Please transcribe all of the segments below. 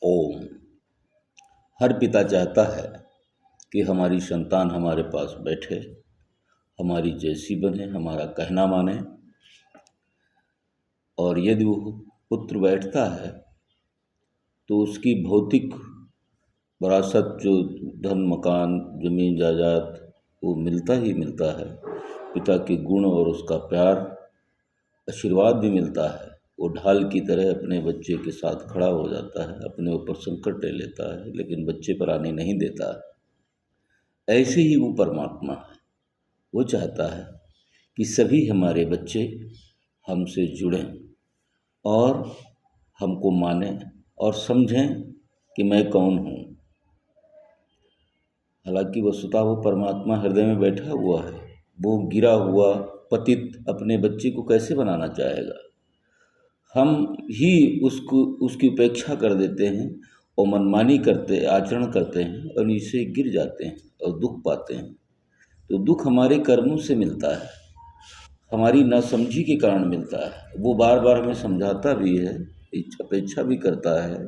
ओम। हर पिता चाहता है कि हमारी संतान हमारे पास बैठे, हमारी जैसी बने, हमारा कहना माने। और यदि वो पुत्र बैठता है तो उसकी भौतिक विरासत, जो धन मकान जमीन जायदाद, वो मिलता ही मिलता है। पिता के गुण और उसका प्यार, आशीर्वाद भी मिलता है। वो ढाल की तरह अपने बच्चे के साथ खड़ा हो जाता है, अपने ऊपर संकट ले लेता है, लेकिन बच्चे पर आने नहीं देता। ऐसे ही वो परमात्मा है। वो चाहता है कि सभी हमारे बच्चे हमसे जुड़ें और हमको मानें और समझें कि मैं कौन हूँ। हालांकि वस्तुतः वो परमात्मा हृदय में बैठा हुआ है। वो गिरा हुआ पतित अपने बच्चे को कैसे बनाना चाहेगा? हम ही उसको उसकी उपेक्षा कर देते हैं और मनमानी करते आचरण करते हैं और नीचे गिर जाते हैं और दुख पाते हैं। तो दुख हमारे कर्मों से मिलता है, हमारी नासमझी के कारण मिलता है। वो बार बार हमें समझाता भी है, अपेक्षा भी करता है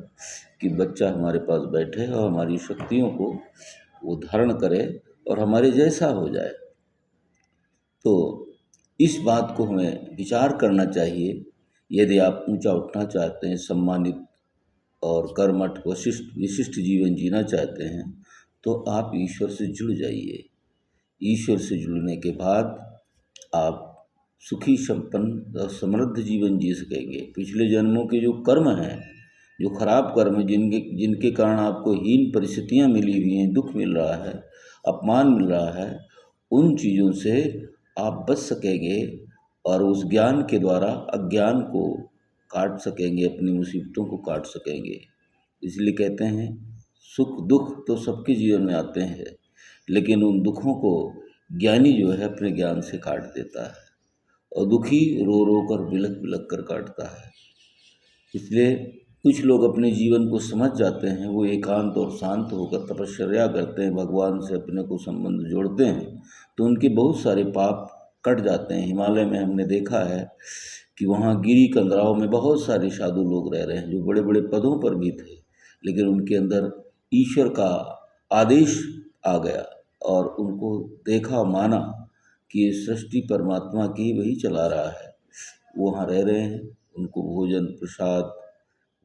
कि बच्चा हमारे पास बैठे और हमारी शक्तियों को वो धारण करे और हमारे जैसा हो जाए। तो इस बात को हमें विचार करना चाहिए। यदि आप ऊंचा उठना चाहते हैं, सम्मानित और कर्मठ वशिष्ठ विशिष्ट जीवन जीना चाहते हैं, तो आप ईश्वर से जुड़ जाइए। ईश्वर से जुड़ने के बाद आप सुखी संपन्न और समृद्ध जीवन जी सकेंगे। पिछले जन्मों के जो कर्म हैं, जो खराब कर्म हैं, जिनके जिनके कारण आपको हीन परिस्थितियाँ मिली हुई हैं, दुख मिल रहा है, अपमान मिल रहा है, उन चीज़ों से आप बच सकेंगे और उस ज्ञान के द्वारा अज्ञान को काट सकेंगे, अपनी मुसीबतों को काट सकेंगे। इसलिए कहते हैं सुख दुख तो सबके जीवन में आते हैं, लेकिन उन दुखों को ज्ञानी जो है अपने ज्ञान से काट देता है और दुखी रो रो कर बिलख बिलख कर काटता है। इसलिए कुछ लोग अपने जीवन को समझ जाते हैं, वो एकांत और शांत होकर तपश्चर्या करते हैं, भगवान से अपने को संबंध जोड़ते हैं, तो उनके बहुत सारे पाप कट जाते हैं। हिमालय में हमने देखा है कि वहाँ गिरी कंदराव में बहुत सारे साधु लोग रह रहे हैं जो बड़े बड़े पदों पर भी थे, लेकिन उनके अंदर ईश्वर का आदेश आ गया और उनको देखा माना कि ये सृष्टि परमात्मा की वही चला रहा है। वो वहाँ रह रहे हैं, उनको भोजन प्रसाद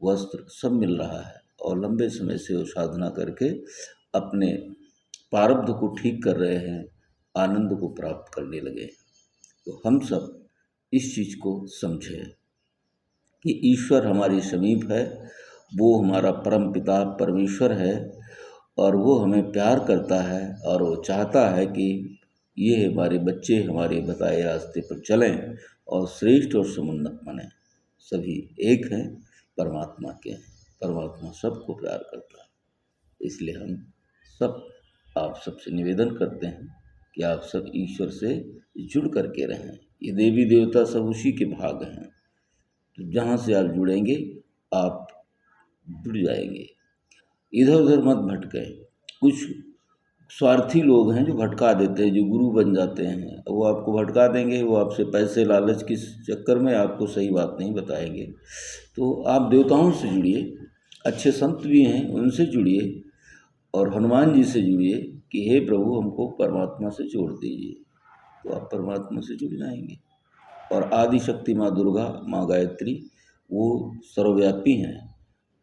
वस्त्र सब मिल रहा है और लंबे समय से वो साधना करके अपने प्रारब्ध को ठीक कर रहे हैं, आनंद को प्राप्त करने लगे। तो हम सब इस चीज़ को समझें कि ईश्वर हमारे समीप है, वो हमारा परम पिता परमेश्वर है और वो हमें प्यार करता है और वो चाहता है कि ये हमारे बच्चे हमारे बताए रास्ते पर चलें और श्रेष्ठ और समुन्नत बने। सभी एक हैं, परमात्मा के हैं। परमात्मा सबको प्यार करता है। इसलिए हम सब आप सबसे निवेदन करते हैं कि आप सब ईश्वर से जुड़ करके रहें। ये देवी देवता सब उसी के भाग हैं। तो जहाँ से आप जुड़ेंगे आप जुड़ जाएंगे। इधर उधर मत भटकें। कुछ स्वार्थी लोग हैं जो भटका देते हैं, जो गुरु बन जाते हैं, वो आपको भटका देंगे। वो आपसे पैसे लालच के चक्कर में आपको सही बात नहीं बताएंगे। तो आप देवताओं से जुड़िए, अच्छे संत भी हैं उनसे जुड़िए और हनुमान जी से जुड़िए कि हे प्रभु हमको परमात्मा से जोड़ दीजिए। तो आप परमात्मा से जुड़ जाएंगे। और आदि शक्ति माँ दुर्गा, माँ गायत्री, वो सर्वव्यापी हैं।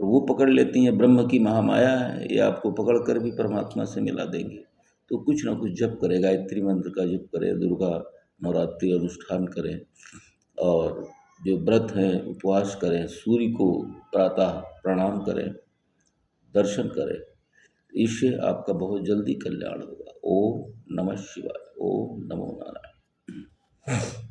तो वो पकड़ लेती हैं, ब्रह्म की महामाया है, ये आपको पकड़ कर भी परमात्मा से मिला देंगे। तो कुछ ना कुछ जप करें, गायत्री मंत्र का जप करें, दुर्गा नवरात्रि अनुष्ठान करें और जो व्रत हैं उपवास करें, सूर्य को प्रातः प्रणाम करें, दर्शन करें। इससे आपका बहुत जल्दी कल्याण होगा। ओम नमः शिवाय। ओम नमो नारायण।